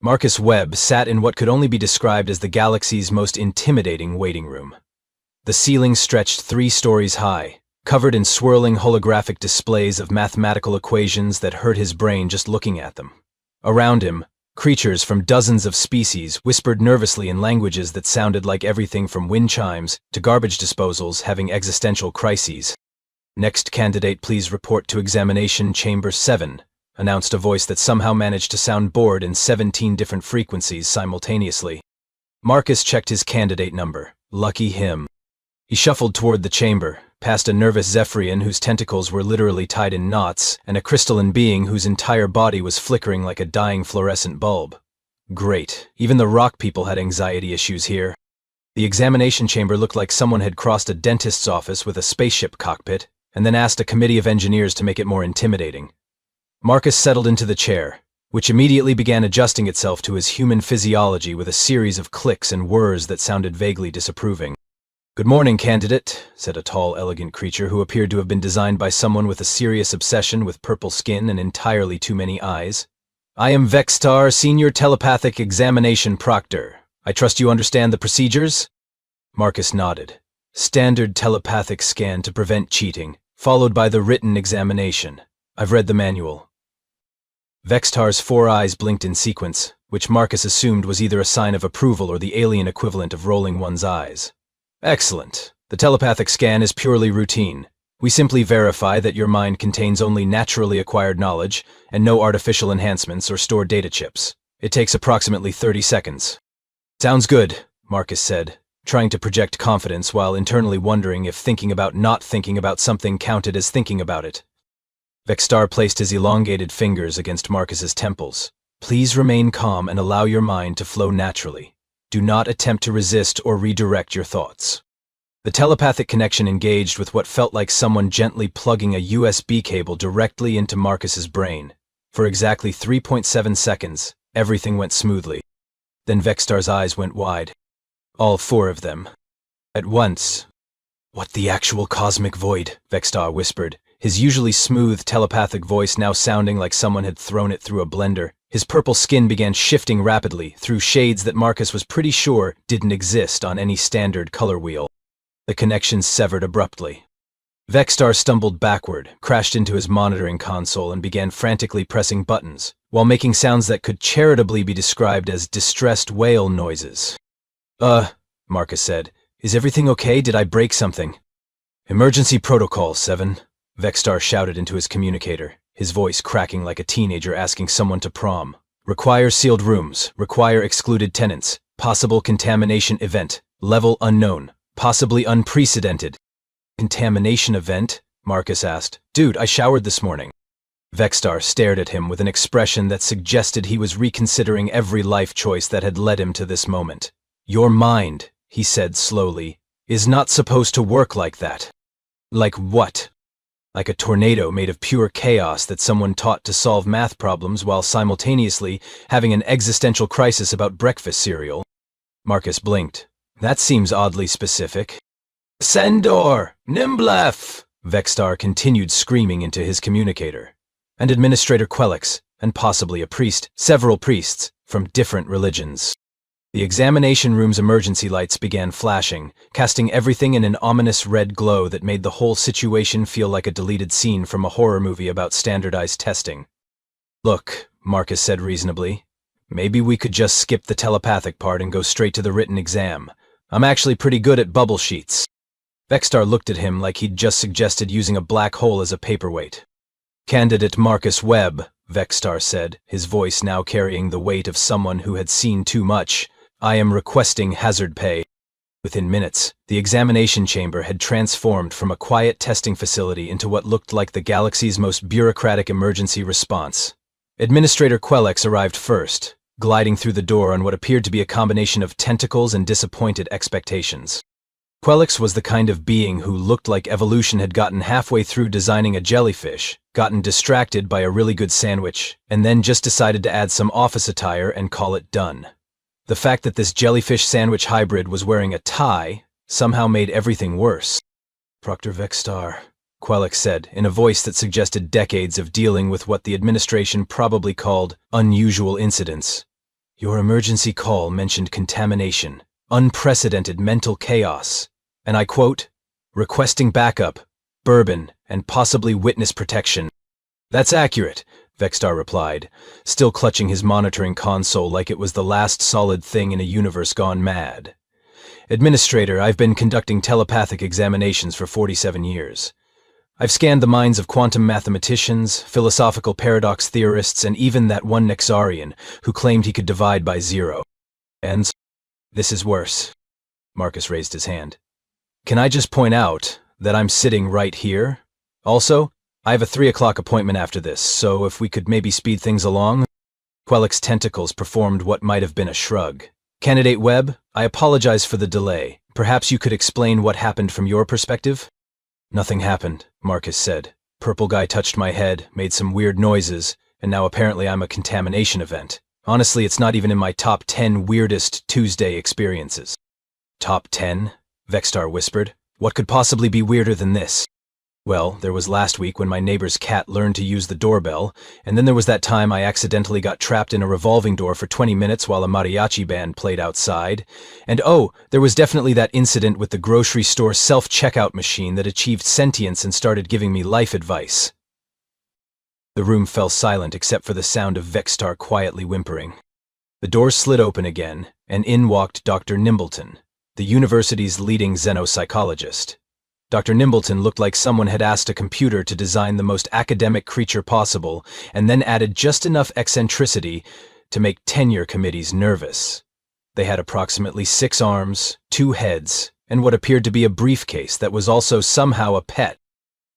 Marcus Webb sat in what could only be described as the galaxy's most intimidating waiting room. The ceiling stretched 3 stories high, covered in swirling holographic displays of mathematical equations that hurt his brain just looking at them. Around him, creatures from dozens of species whispered nervously in languages that sounded like everything from wind chimes to garbage disposals having existential crises. "Next candidate, please report to examination chamber 7, announced a voice that somehow managed to sound bored in 17 different frequencies simultaneously. Marcus checked his candidate number. Lucky him. He shuffled toward the chamber, past a nervous Zephyrian whose tentacles were literally tied in knots, and a crystalline being whose entire body was flickering like a dying fluorescent bulb. Great. Even the rock people had anxiety issues here. The examination chamber looked like someone had crossed a dentist's office with a spaceship cockpit, and then asked a committee of engineers to make it more intimidating. Marcus settled into the chair, which immediately began adjusting itself to his human physiology with a series of clicks and whirs that sounded vaguely disapproving. "Good morning, candidate," said a tall, elegant creature who appeared to have been designed by someone with a serious obsession with purple skin and entirely too many eyes. "I am Vextar, Senior Telepathic Examination Proctor. I trust you understand the procedures?" Marcus nodded. "Standard telepathic scan to prevent cheating, followed by the written examination. I've read the manual." Vextar's 4 eyes blinked in sequence, which Marcus assumed was either a sign of approval or the alien equivalent of rolling one's eyes. "Excellent. The telepathic scan is purely routine. We simply verify that your mind contains only naturally acquired knowledge and no artificial enhancements or stored data chips. It takes approximately 30 seconds. "Sounds good," Marcus said, trying to project confidence while internally wondering if thinking about not thinking about something counted as thinking about it. Vextar placed his elongated fingers against Marcus's temples. "Please remain calm and allow your mind to flow naturally. Do not attempt to resist or redirect your thoughts." The telepathic connection engaged with what felt like someone gently plugging a USB cable directly into Marcus's brain. For exactly 3.7 seconds, everything went smoothly. Then Vextar's eyes went wide. All 4 of them. At once. "What the actual cosmic void?" Vextar whispered, his usually smooth telepathic voice now sounding like someone had thrown it through a blender. His purple skin began shifting rapidly through shades that Marcus was pretty sure didn't exist on any standard color wheel. The connection severed abruptly. Vextar stumbled backward, crashed into his monitoring console, and began frantically pressing buttons, while making sounds that could charitably be described as distressed whale noises. Marcus said. "Is everything okay? Did I break something?" "Emergency Protocol 7, Vextar shouted into his communicator, his voice cracking like a teenager asking someone to prom. "Require sealed rooms, require excluded tenants, possible contamination event, level unknown, possibly unprecedented." "Contamination event?" Marcus asked. "Dude, I showered this morning." Vextar stared at him with an expression that suggested he was reconsidering every life choice that had led him to this moment. "Your mind," he said slowly, "is not supposed to work like that." "Like what?" "Like a tornado made of pure chaos that someone taught to solve math problems while simultaneously having an existential crisis about breakfast cereal." Marcus blinked. "That seems oddly specific." "Sendor! Nimblef!" Vextar continued screaming into his communicator. "And Administrator Quelix, and possibly a priest, several priests, from different religions." The examination room's emergency lights began flashing, casting everything in an ominous red glow that made the whole situation feel like a deleted scene from a horror movie about standardized testing. "Look," Marcus said reasonably, "maybe we could just skip the telepathic part and go straight to the written exam. I'm actually pretty good at bubble sheets." Vextar looked at him like he'd just suggested using a black hole as a paperweight. "Candidate Marcus Webb," Vextar said, his voice now carrying the weight of someone who had seen too much, "I am requesting hazard pay." Within minutes, the examination chamber had transformed from a quiet testing facility into what looked like the galaxy's most bureaucratic emergency response. Administrator Quelix arrived first, gliding through the door on what appeared to be a combination of tentacles and disappointed expectations. Quelix was the kind of being who looked like evolution had gotten halfway through designing a jellyfish, gotten distracted by a really good sandwich, and then just decided to add some office attire and call it done. The fact that this jellyfish sandwich hybrid was wearing a tie somehow made everything worse. "Proctor Vextar," Quelix said, in a voice that suggested decades of dealing with what the administration probably called unusual incidents. Your emergency call mentioned contamination, unprecedented mental chaos, and I quote, requesting backup, bourbon, and possibly witness protection. That's accurate, Vextar replied, still clutching his monitoring console like it was the last solid thing in a universe gone mad. Administrator, I've been conducting telepathic examinations for 47 years. I've scanned the minds of quantum mathematicians, philosophical paradox theorists, and even that one Nexarian who claimed he could divide by zero. And this is worse. Marcus raised his hand. Can I just point out that I'm sitting right here? Also, I have a 3 o'clock appointment after this, so if we could maybe speed things along? Quellic's tentacles performed what might have been a shrug. Candidate Webb, I apologize for the delay. Perhaps you could explain what happened from your perspective? Nothing happened, Marcus said. Purple guy touched my head, made some weird noises, and now apparently I'm a contamination event. Honestly, it's not even in my top 10 weirdest Tuesday experiences. Top 10? Vextar whispered. What could possibly be weirder than this? Well, there was last week when my neighbor's cat learned to use the doorbell, and then there was that time I accidentally got trapped in a revolving door for 20 minutes while a mariachi band played outside. And oh, there was definitely that incident with the grocery store self-checkout machine that achieved sentience and started giving me life advice. The room fell silent except for the sound of Vextar quietly whimpering. The door slid open again, and in walked Dr. Nimbleton, the university's leading xenopsychologist. Dr. Nimbleton looked like someone had asked a computer to design the most academic creature possible and then added just enough eccentricity to make tenure committees nervous. They had approximately 6 arms, 2 heads, and what appeared to be a briefcase that was also somehow a pet.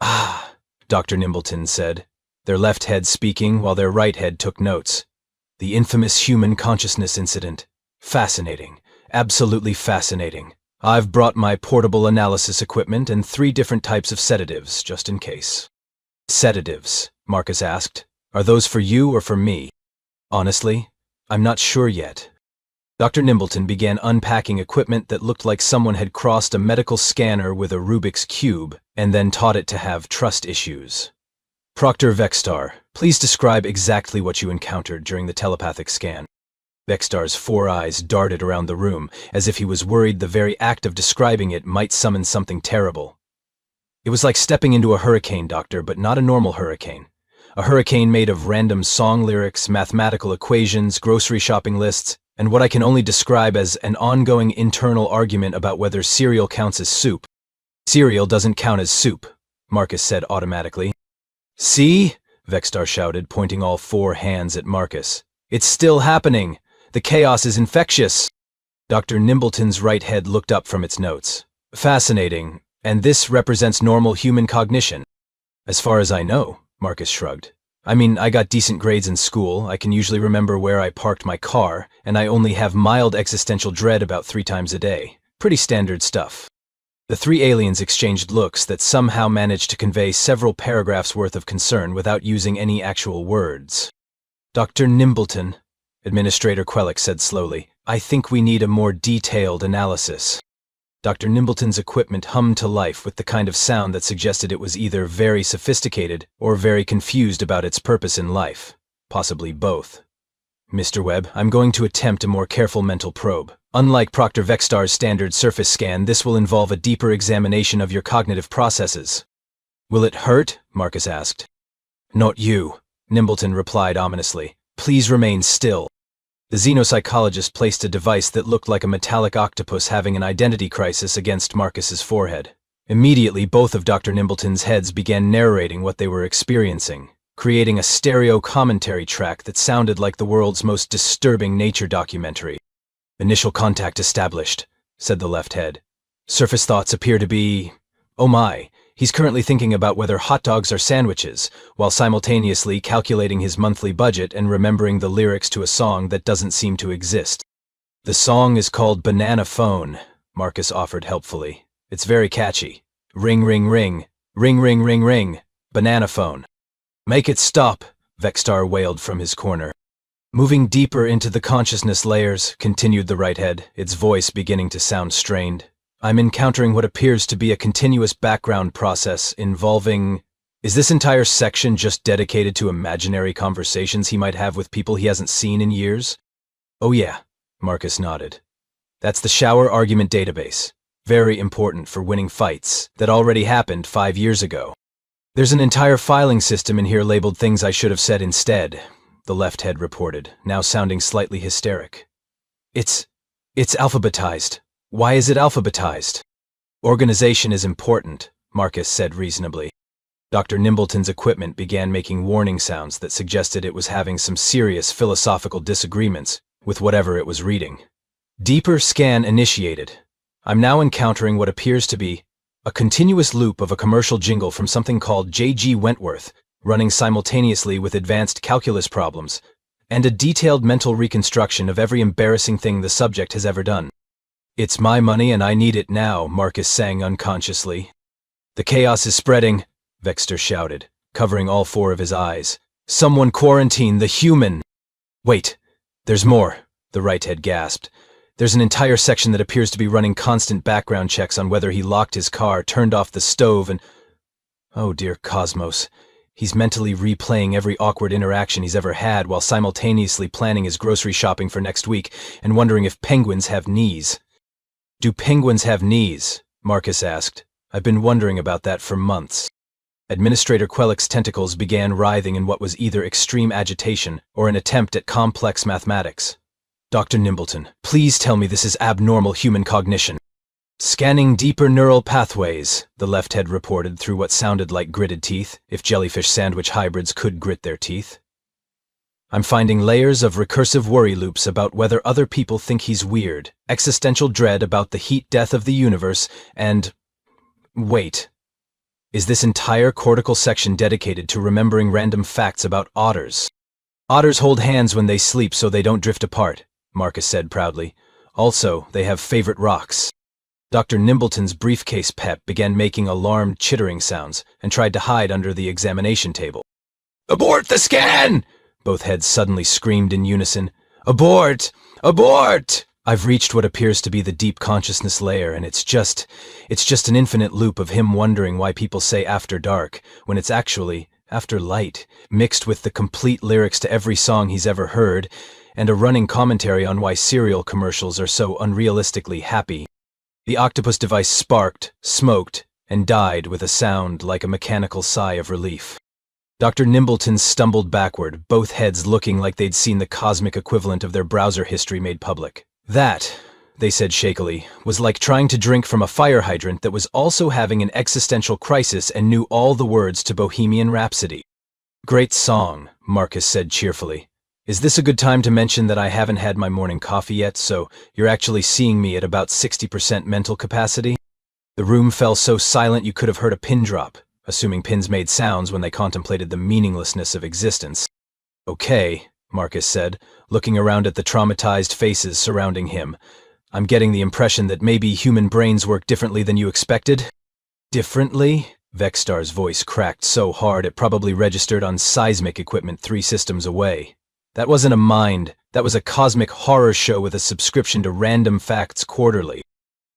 Ah, Dr. Nimbleton said, their left head speaking while their right head took notes. The infamous human consciousness incident. Fascinating. Absolutely fascinating. I've brought my portable analysis equipment and 3 different types of sedatives, just in case. Sedatives, Marcus asked. Are those for you or for me? Honestly, I'm not sure yet. Dr. Nimbleton began unpacking equipment that looked like someone had crossed a medical scanner with a Rubik's Cube and then taught it to have trust issues. Proctor Vextar, please describe exactly what you encountered during the telepathic scan. Vextar's 4 eyes darted around the room, as if he was worried the very act of describing it might summon something terrible. It was like stepping into a hurricane, Doctor, but not a normal hurricane. A hurricane made of random song lyrics, mathematical equations, grocery shopping lists, and what I can only describe as an ongoing internal argument about whether cereal counts as soup. Cereal doesn't count as soup, Marcus said automatically. See? Vextar shouted, pointing all 4 hands at Marcus. It's still happening! The chaos is infectious. Dr. Nimbleton's right head looked up from its notes. Fascinating, and this represents normal human cognition. As far as I know, Marcus shrugged. I mean, I got decent grades in school, I can usually remember where I parked my car, and I only have mild existential dread about 3 times a day. Pretty standard stuff. The 3 aliens exchanged looks that somehow managed to convey several paragraphs worth of concern without using any actual words. Dr. Nimbleton, Administrator Quellic said slowly, I think we need a more detailed analysis. Dr. Nimbleton's equipment hummed to life with the kind of sound that suggested it was either very sophisticated or very confused about its purpose in life. Possibly both. Mr. Webb, I'm going to attempt a more careful mental probe. Unlike Proctor Vextar's standard surface scan, this will involve a deeper examination of your cognitive processes. Will it hurt? Marcus asked. Not you, Nimbleton replied ominously. Please remain still. The xenopsychologist placed a device that looked like a metallic octopus having an identity crisis against Marcus's forehead. Immediately, both of Dr. Nimbleton's heads began narrating what they were experiencing, creating a stereo commentary track that sounded like the world's most disturbing nature documentary. Initial contact established, said the left head. Surface thoughts appear to be, oh my, he's currently thinking about whether hot dogs are sandwiches, while simultaneously calculating his monthly budget and remembering the lyrics to a song that doesn't seem to exist. The song is called Banana Phone, Marcus offered helpfully. It's very catchy. Ring, ring, ring. Ring, ring, ring, ring. Banana phone. Make it stop, Vextar wailed from his corner. Moving deeper into the consciousness layers, continued the right head, its voice beginning to sound strained. I'm encountering what appears to be a continuous background process involving... Is this entire section just dedicated to imaginary conversations he might have with people he hasn't seen in years? Oh yeah, Marcus nodded. That's the shower argument database. Very important for winning fights that already happened 5 years ago. There's an entire filing system in here labeled things I should have said instead, the left head reported, now sounding slightly hysteric. It's alphabetized. Why is it alphabetized? Organization is important, Marcus said reasonably. Dr. Nimbleton's equipment began making warning sounds that suggested it was having some serious philosophical disagreements with whatever it was reading. Deeper scan initiated. I'm now encountering what appears to be a continuous loop of a commercial jingle from something called J.G. Wentworth, running simultaneously with advanced calculus problems, and a detailed mental reconstruction of every embarrassing thing the subject has ever done. It's my money and I need it now, Marcus sang unconsciously. The chaos is spreading, Vexter shouted, covering all 4 of his eyes. Someone quarantine the human! Wait, there's more, the right head gasped. There's an entire section that appears to be running constant background checks on whether he locked his car, turned off the stove, and... Oh dear Cosmos. He's mentally replaying every awkward interaction he's ever had while simultaneously planning his grocery shopping for next week and wondering if penguins have knees. Do penguins have knees? Marcus asked. I've been wondering about that for months. Administrator Quellick's tentacles began writhing in what was either extreme agitation or an attempt at complex mathematics. Dr. Nimbleton, please tell me this is abnormal human cognition. Scanning deeper neural pathways, the left head reported through what sounded like gritted teeth, if jellyfish sandwich hybrids could grit their teeth. I'm finding layers of recursive worry loops about whether other people think he's weird, existential dread about the heat death of the universe, and... Wait. Is this entire cortical section dedicated to remembering random facts about otters? Otters hold hands when they sleep so they don't drift apart, Marcus said proudly. Also, they have favorite rocks. Dr. Nimbleton's briefcase pep began making alarmed chittering sounds and tried to hide under the examination table. Abort the scan! Both heads suddenly screamed in unison. Abort! Abort! I've reached what appears to be the deep consciousness layer, and it's just an infinite loop of him wondering why people say after dark, when it's actually after light, mixed with the complete lyrics to every song he's ever heard, and a running commentary on why cereal commercials are so unrealistically happy. The octopus device sparked, smoked, and died with a sound like a mechanical sigh of relief. Dr. Nimbleton stumbled backward, both heads looking like they'd seen the cosmic equivalent of their browser history made public. That, they said shakily, was like trying to drink from a fire hydrant that was also having an existential crisis and knew all the words to Bohemian Rhapsody. Great song, Marcus said cheerfully. Is this a good time to mention that I haven't had my morning coffee yet, so you're actually seeing me at about 60% mental capacity? The room fell so silent you could have heard a pin drop, assuming pins made sounds when they contemplated the meaninglessness of existence. Okay, Marcus said, looking around at the traumatized faces surrounding him. I'm getting the impression that maybe human brains work differently than you expected? Differently? Vextar's voice cracked so hard it probably registered on seismic equipment 3 systems away. That wasn't a mind, that was a cosmic horror show with a subscription to Random Facts Quarterly.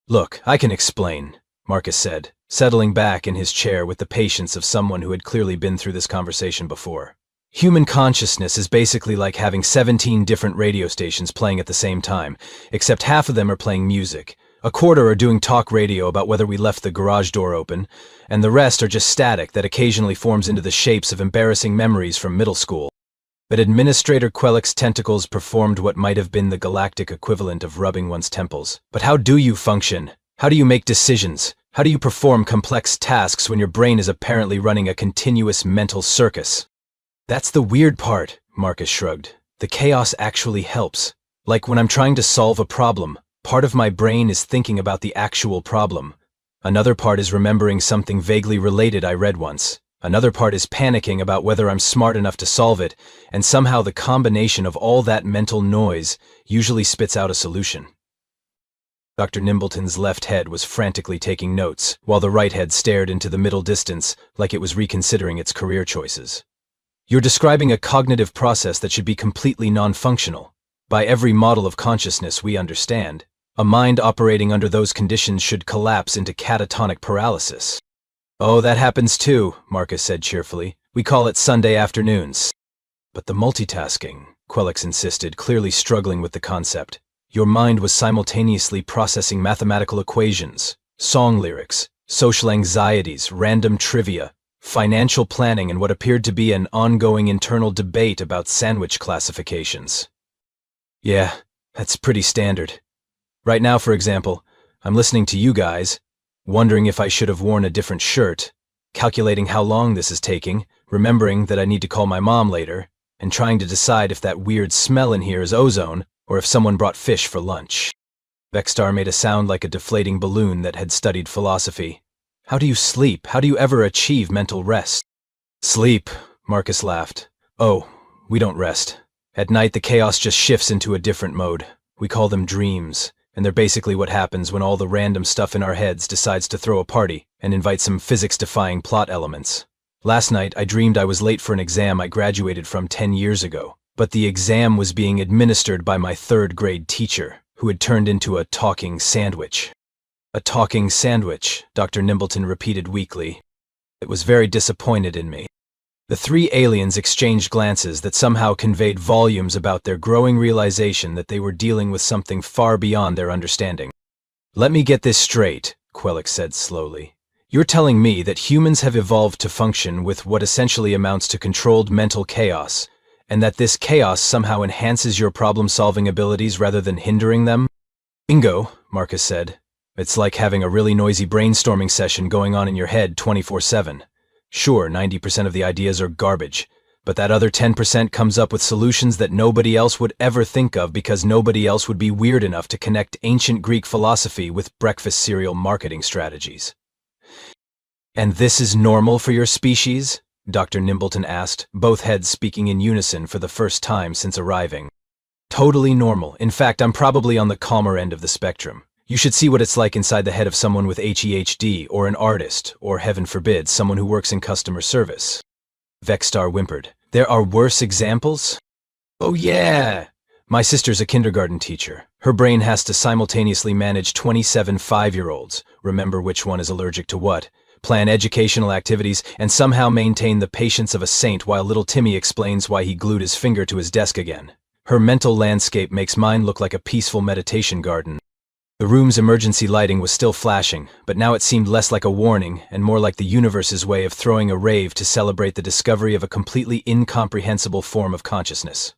Look, I can explain, Marcus said, settling back in his chair with the patience of someone who had clearly been through this conversation before. Human consciousness is basically like having 17 different radio stations playing at the same time, except half of them are playing music. A quarter are doing talk radio about whether we left the garage door open, and the rest are just static that occasionally forms into the shapes of embarrassing memories from middle school. But Administrator Quellick's tentacles performed what might have been the galactic equivalent of rubbing one's temples. But how do you function? How do you make decisions? How do you perform complex tasks when your brain is apparently running a continuous mental circus? That's the weird part, Marcus shrugged. The chaos actually helps. Like when I'm trying to solve a problem, part of my brain is thinking about the actual problem. Another part is remembering something vaguely related I read once. Another part is panicking about whether I'm smart enough to solve it, and somehow the combination of all that mental noise usually spits out a solution. Dr. Nimbleton's left head was frantically taking notes, while the right head stared into the middle distance like it was reconsidering its career choices. You're describing a cognitive process that should be completely non-functional. By every model of consciousness we understand, a mind operating under those conditions should collapse into catatonic paralysis. Oh, that happens too, Marcus said cheerfully. We call it Sunday afternoons. But the multitasking, Quelix insisted, clearly struggling with the concept. Your mind was simultaneously processing mathematical equations, song lyrics, social anxieties, random trivia, financial planning, and what appeared to be an ongoing internal debate about sandwich classifications. Yeah, that's pretty standard. Right now, for example, I'm listening to you guys, wondering if I should have worn a different shirt, calculating how long this is taking, remembering that I need to call my mom later, and trying to decide if that weird smell in here is ozone or if someone brought fish for lunch. Vexstar made a sound like a deflating balloon that had studied philosophy. How do you sleep? How do you ever achieve mental rest? Sleep, Marcus laughed. Oh, we don't rest. At night, the chaos just shifts into a different mode. We call them dreams, and they're basically what happens when all the random stuff in our heads decides to throw a party and invite some physics-defying plot elements. Last night, I dreamed I was late for an exam I graduated from 10 years ago, but the exam was being administered by my third-grade teacher, who had turned into a talking sandwich. A talking sandwich, Dr. Nimbleton repeated weakly. It was very disappointed in me. The three aliens exchanged glances that somehow conveyed volumes about their growing realization that they were dealing with something far beyond their understanding. Let me get this straight, Quelix said slowly. You're telling me that humans have evolved to function with what essentially amounts to controlled mental chaos, and that this chaos somehow enhances your problem-solving abilities rather than hindering them? Bingo, Marcus said. It's like having a really noisy brainstorming session going on in your head 24/7. Sure, 90% of the ideas are garbage, but that other 10% comes up with solutions that nobody else would ever think of because nobody else would be weird enough to connect ancient Greek philosophy with breakfast cereal marketing strategies. And this is normal for your species? Dr. Nimbleton asked, both heads speaking in unison for the first time since arriving. Totally normal. In fact, I'm probably on the calmer end of the spectrum. You should see what it's like inside the head of someone with HEHD, or an artist, or heaven forbid, someone who works in customer service. Vexstar whimpered. There are worse examples? Oh yeah! My sister's a kindergarten teacher. Her brain has to simultaneously manage 27 5-year-olds, remember which one is allergic to what, plan educational activities, and somehow maintain the patience of a saint while little Timmy explains why he glued his finger to his desk again. Her mental landscape makes mine look like a peaceful meditation garden. The room's emergency lighting was still flashing, but now it seemed less like a warning and more like the universe's way of throwing a rave to celebrate the discovery of a completely incomprehensible form of consciousness.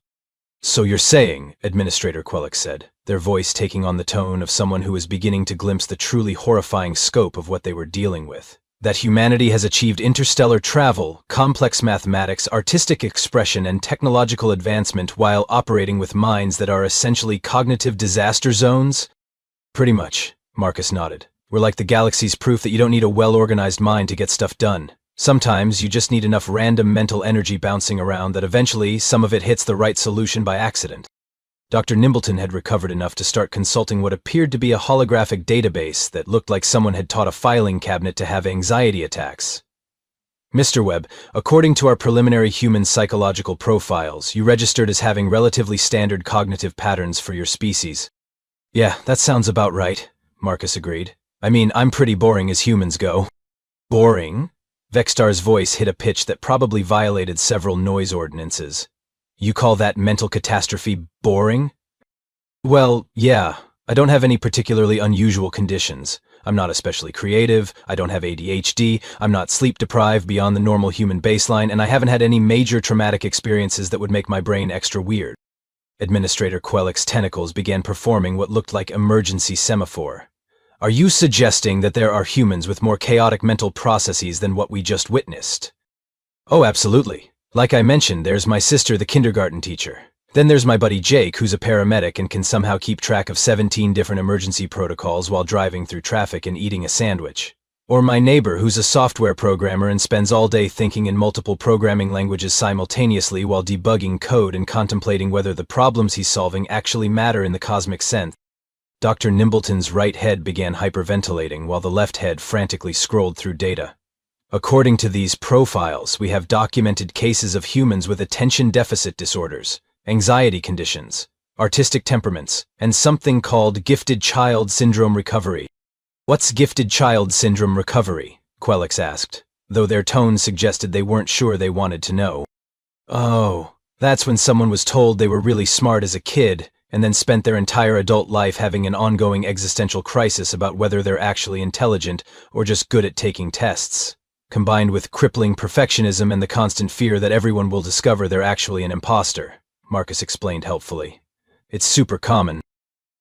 So you're saying, Administrator Quelix said, their voice taking on the tone of someone who was beginning to glimpse the truly horrifying scope of what they were dealing with, that humanity has achieved interstellar travel, complex mathematics, artistic expression, and technological advancement while operating with minds that are essentially cognitive disaster zones? Pretty much, Marcus nodded. We're like the galaxy's proof that you don't need a well-organized mind to get stuff done. Sometimes you just need enough random mental energy bouncing around that eventually some of it hits the right solution by accident. Dr. Nimbleton had recovered enough to start consulting what appeared to be a holographic database that looked like someone had taught a filing cabinet to have anxiety attacks. Mr. Webb, according to our preliminary human psychological profiles, you registered as having relatively standard cognitive patterns for your species. Yeah, that sounds about right, Marcus agreed. I mean, I'm pretty boring as humans go. Boring? Vexstar's voice hit a pitch that probably violated several noise ordinances. You call that mental catastrophe boring? Well, yeah. I don't have any particularly unusual conditions. I'm not especially creative, I don't have ADHD, I'm not sleep-deprived beyond the normal human baseline, and I haven't had any major traumatic experiences that would make my brain extra weird. Administrator Quelix's tentacles began performing what looked like emergency semaphore. Are you suggesting that there are humans with more chaotic mental processes than what we just witnessed? Oh, absolutely. Like I mentioned, there's my sister, the kindergarten teacher. Then there's my buddy Jake, who's a paramedic and can somehow keep track of 17 different emergency protocols while driving through traffic and eating a sandwich. Or my neighbor, who's a software programmer and spends all day thinking in multiple programming languages simultaneously while debugging code and contemplating whether the problems he's solving actually matter in the cosmic sense. Dr. Nimbleton's right head began hyperventilating while the left head frantically scrolled through data. According to these profiles, we have documented cases of humans with attention deficit disorders, anxiety conditions, artistic temperaments, and something called gifted child syndrome recovery. What's gifted child syndrome recovery? Quelix asked, though their tone suggested they weren't sure they wanted to know. Oh, That's when someone was told they were really smart as a kid, and then spent their entire adult life having an ongoing existential crisis about whether they're actually intelligent or just good at taking tests, combined with crippling perfectionism and the constant fear that everyone will discover they're actually an imposter, Marcus explained helpfully. It's super common.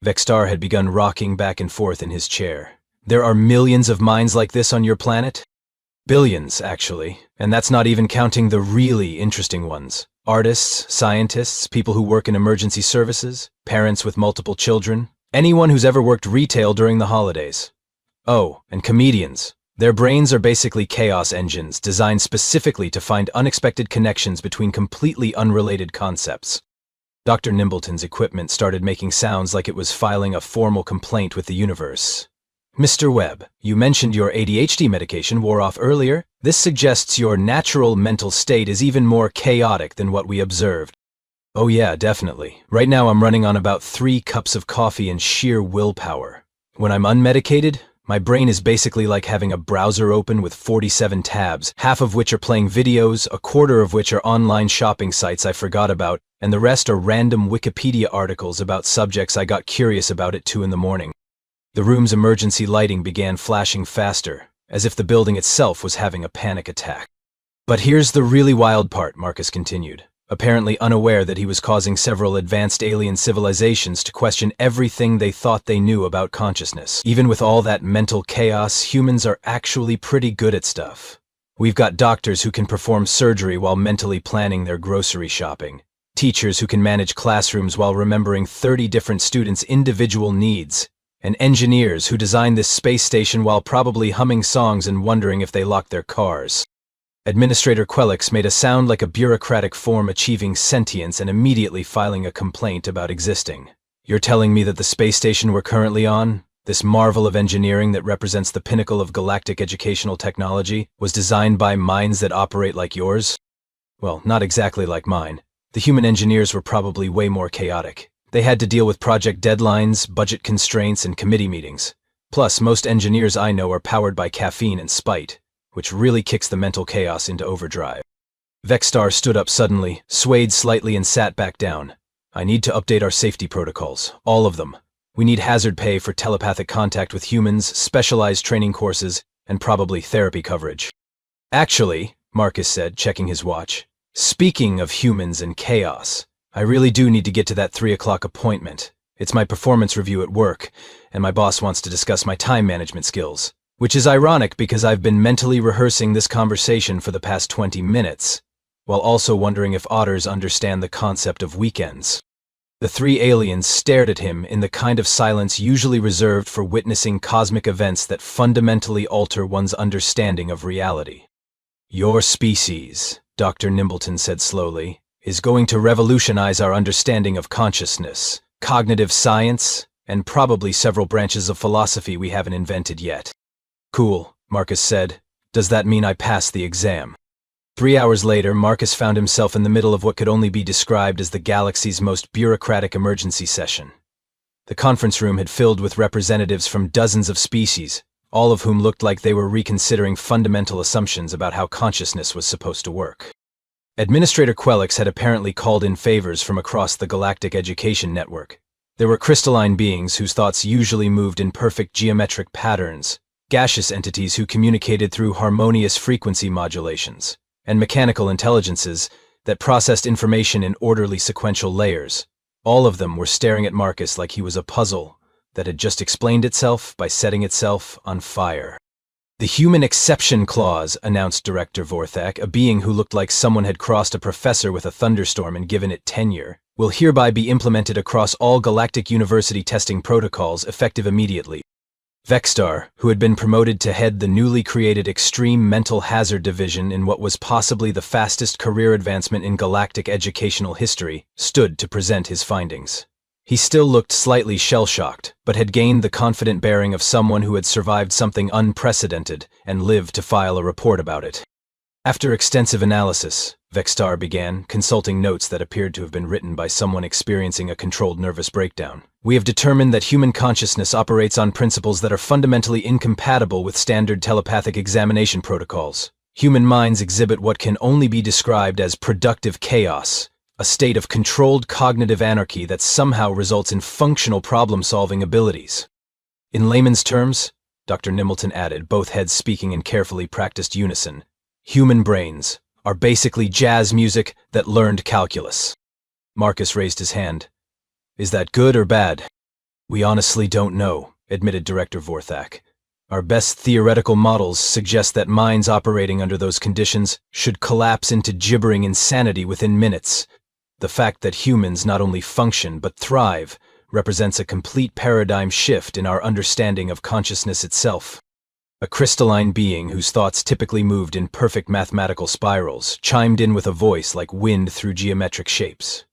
Vextar had begun rocking back and forth in his chair. There are millions of minds like this on your planet? Billions, actually, and that's not even counting the really interesting ones. Artists, scientists, people who work in emergency services, parents with multiple children, anyone who's ever worked retail during the holidays. Oh, and comedians. Their brains are basically chaos engines designed specifically to find unexpected connections between completely unrelated concepts. Dr. Nimbleton's equipment started making sounds like it was filing a formal complaint with the universe. Mr. Webb, you mentioned your ADHD medication wore off earlier. This suggests your natural mental state is even more chaotic than what we observed. Oh yeah, definitely. Right now I'm running on about 3 cups of coffee and sheer willpower. When I'm unmedicated, my brain is basically like having a browser open with 47 tabs, half of which are playing videos, a quarter of which are online shopping sites I forgot about, and the rest are random Wikipedia articles about subjects I got curious about at 2 in the morning. The room's emergency lighting began flashing faster, as if the building itself was having a panic attack. But here's the really wild part, Marcus continued, apparently unaware that he was causing several advanced alien civilizations to question everything they thought they knew about consciousness. Even with all that mental chaos, humans are actually pretty good at stuff. We've got doctors who can perform surgery while mentally planning their grocery shopping, teachers who can manage classrooms while remembering 30 different students' individual needs, and engineers who design this space station while probably humming songs and wondering if they locked their cars. Administrator Quelix made a sound like a bureaucratic form achieving sentience and immediately filing a complaint about existing. You're telling me that the space station we're currently on, this marvel of engineering that represents the pinnacle of galactic educational technology, was designed by minds that operate like yours? Well, not exactly like mine. The human engineers were probably way more chaotic. They had to deal with project deadlines, budget constraints, and committee meetings. Plus, most engineers I know are powered by caffeine and spite, which really kicks the mental chaos into overdrive. Vextar stood up suddenly, swayed slightly, and sat back down. I need to update our safety protocols, all of them. We need hazard pay for telepathic contact with humans, specialized training courses, and probably therapy coverage. Actually, Marcus said, checking his watch, speaking of humans and chaos, I really do need to get to that 3 o'clock appointment. It's my performance review at work, and my boss wants to discuss my time management skills. Which is ironic because I've been mentally rehearsing this conversation for the past 20 minutes, while also wondering if otters understand the concept of weekends. The 3 aliens stared at him in the kind of silence usually reserved for witnessing cosmic events that fundamentally alter one's understanding of reality. Your species, Dr. Nimbleton said slowly, is going to revolutionize our understanding of consciousness, cognitive science, and probably several branches of philosophy we haven't invented yet. Cool, Marcus said. Does that mean I passed the exam? 3 hours later, Marcus found himself in the middle of what could only be described as the galaxy's most bureaucratic emergency session. The conference room had filled with representatives from dozens of species, all of whom looked like they were reconsidering fundamental assumptions about how consciousness was supposed to work. Administrator Quelix had apparently called in favors from across the galactic education network. There were crystalline beings whose thoughts usually moved in perfect geometric patterns, gaseous entities who communicated through harmonious frequency modulations, and mechanical intelligences that processed information in orderly sequential layers. All of them were staring at Marcus like he was a puzzle that had just explained itself by setting itself on fire. The Human Exception Clause, announced Director Vorthak, a being who looked like someone had crossed a professor with a thunderstorm and given it tenure, will hereby be implemented across all galactic university testing protocols effective immediately. Vextar, who had been promoted to head the newly created Extreme Mental Hazard Division in what was possibly the fastest career advancement in galactic educational history, stood to present his findings. He still looked slightly shell-shocked, but had gained the confident bearing of someone who had survived something unprecedented and lived to file a report about it. After extensive analysis, Vextar began, consulting notes that appeared to have been written by someone experiencing a controlled nervous breakdown. We have determined that human consciousness operates on principles that are fundamentally incompatible with standard telepathic examination protocols. Human minds exhibit what can only be described as productive chaos, a state of controlled cognitive anarchy that somehow results in functional problem-solving abilities. In layman's terms, Dr. Nimbleton added, both heads speaking in carefully practiced unison, human brains are basically jazz music that learned calculus. Marcus raised his hand. Is that good or bad? We honestly don't know, admitted Director Vorthak. Our best theoretical models suggest that minds operating under those conditions should collapse into gibbering insanity within minutes. The fact that humans not only function but thrive represents a complete paradigm shift in our understanding of consciousness itself. A crystalline being whose thoughts typically moved in perfect mathematical spirals chimed in with a voice like wind through geometric shapes.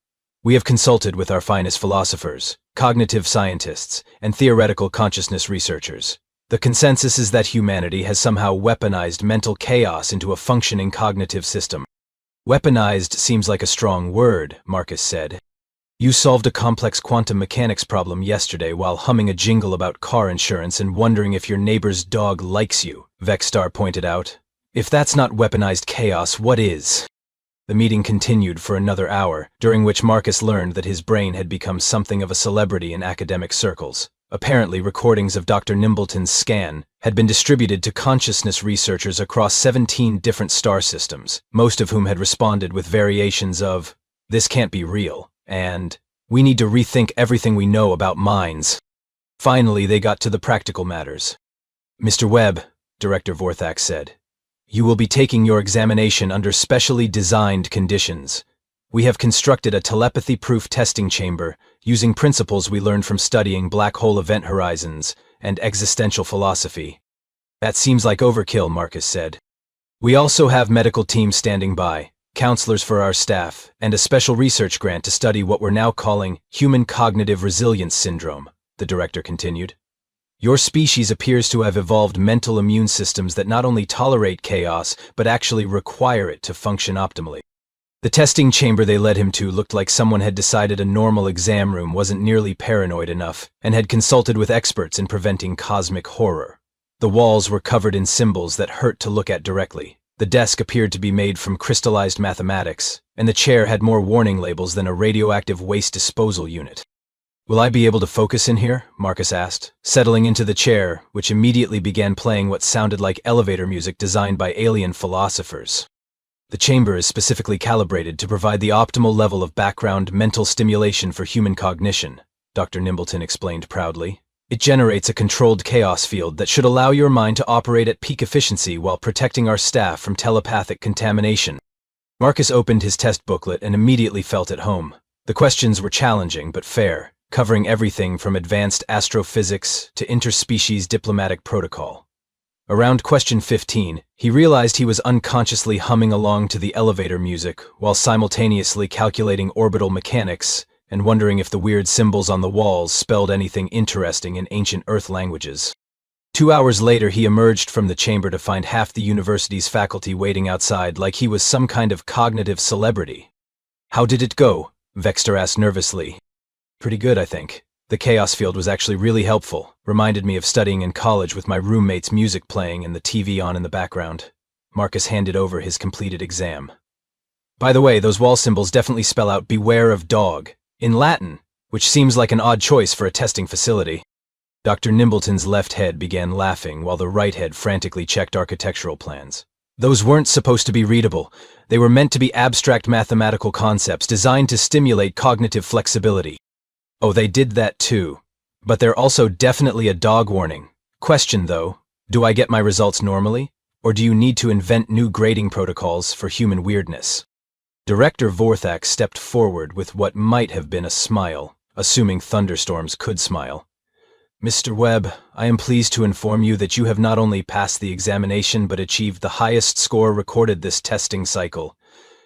We have consulted with our finest philosophers, cognitive scientists, and theoretical consciousness researchers. The consensus is that humanity has somehow weaponized mental chaos into a functioning cognitive system. Weaponized seems like a strong word, Marcus said. You solved a complex quantum mechanics problem yesterday while humming a jingle about car insurance and wondering if your neighbor's dog likes you, Vexstar pointed out. If that's not weaponized chaos, what is? The meeting continued for another hour, during which Marcus learned that his brain had become something of a celebrity in academic circles. Apparently, recordings of Dr. Nimbleton's scan had been distributed to consciousness researchers across 17 different star systems, most of whom had responded with variations of, "This can't be real," and "We need to rethink everything we know about minds." Finally, they got to the practical matters. "Mr. Webb," Director Vorthak said, "you will be taking your examination under specially designed conditions. We have constructed a telepathy-proof testing chamber using principles we learned from studying black hole event horizons and existential philosophy." "That seems like overkill," Marcus said. "We also have medical teams standing by, counselors for our staff, and a special research grant to study what we're now calling human cognitive resilience syndrome," the director continued. "Your species appears to have evolved mental immune systems that not only tolerate chaos, but actually require it to function optimally." The testing chamber they led him to looked like someone had decided a normal exam room wasn't nearly paranoid enough and had consulted with experts in preventing cosmic horror. The walls were covered in symbols that hurt to look at directly. The desk appeared to be made from crystallized mathematics, and the chair had more warning labels than a radioactive waste disposal unit. "Will I be able to focus in here?" Marcus asked, settling into the chair, which immediately began playing what sounded like elevator music designed by alien philosophers. "The chamber is specifically calibrated to provide the optimal level of background mental stimulation for human cognition," Dr. Nimbleton explained proudly. "It generates a controlled chaos field that should allow your mind to operate at peak efficiency while protecting our staff from telepathic contamination." Marcus opened his test booklet and immediately felt at home. The questions were challenging but fair, covering everything from advanced astrophysics to interspecies diplomatic protocol. Around question 15, he realized he was unconsciously humming along to the elevator music while simultaneously calculating orbital mechanics and wondering if the weird symbols on the walls spelled anything interesting in ancient Earth languages. 2 hours later, he emerged from the chamber to find half the university's faculty waiting outside like he was some kind of cognitive celebrity. "How did it go?" Vexter asked nervously. "Pretty good, I think. The chaos field was actually really helpful, reminded me of studying in college with my roommate's music playing and the TV on in the background." Marcus handed over his completed exam. "By the way, those wall symbols definitely spell out 'Beware of Dog' in Latin, which seems like an odd choice for a testing facility." Dr. Nimbleton's left head began laughing while the right head frantically checked architectural plans. "Those weren't supposed to be readable. They were meant to be abstract mathematical concepts designed to stimulate cognitive flexibility." "Oh, they did that too. But they're also definitely a dog warning. Question though, do I get my results normally? Or do you need to invent new grading protocols for human weirdness?" Director Vorthak stepped forward with what might have been a smile, assuming thunderstorms could smile. "Mr. Webb, I am pleased to inform you that you have not only passed the examination but achieved the highest score recorded this testing cycle.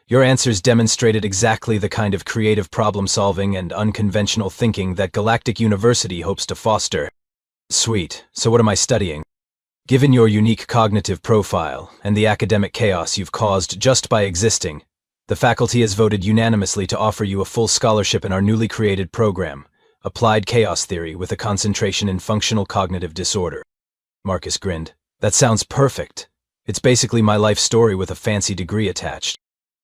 Your answers demonstrated exactly the kind of creative problem-solving and unconventional thinking that Galactic University hopes to foster." "Sweet. So what am I studying?" "Given your unique cognitive profile and the academic chaos you've caused just by existing, the faculty has voted unanimously to offer you a full scholarship in our newly created program, Applied Chaos Theory with a concentration in functional cognitive disorder." Marcus grinned. "That sounds perfect. It's basically my life story with a fancy degree attached."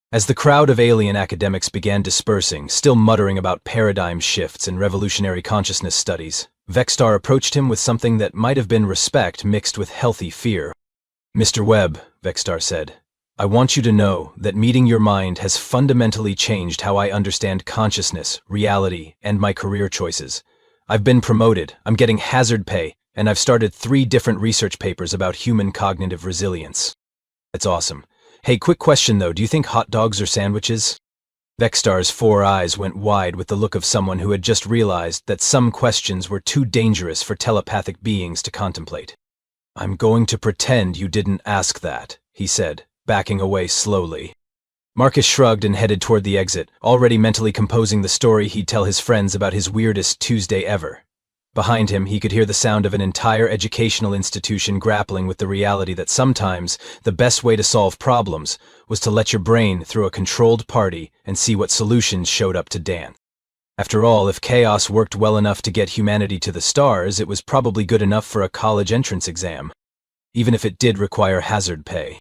As the crowd of alien academics began dispersing, still muttering about paradigm shifts and revolutionary consciousness studies, Vextar approached him with something that might have been respect mixed with healthy fear. "Mr. Webb," Vextar said, "I want you to know that meeting your mind has fundamentally changed how I understand consciousness, reality, and my career choices. I've been promoted, I'm getting hazard pay, and I've started 3 different research papers about human cognitive resilience." That's awesome. Hey, quick question though, do you think hot dogs are sandwiches? Vextar's 4 eyes went wide with the look of someone who had just realized that some questions were too dangerous for telepathic beings to contemplate. "I'm going to pretend you didn't ask that," he said, backing away slowly. Marcus shrugged and headed toward the exit, already mentally composing the story he'd tell his friends about his weirdest Tuesday ever. Behind him, he could hear the sound of an entire educational institution grappling with the reality that sometimes the best way to solve problems was to let your brain through a controlled party and see what solutions showed up to dance. After all, if chaos worked well enough to get humanity to the stars, it was probably good enough for a college entrance exam, even if it did require hazard pay.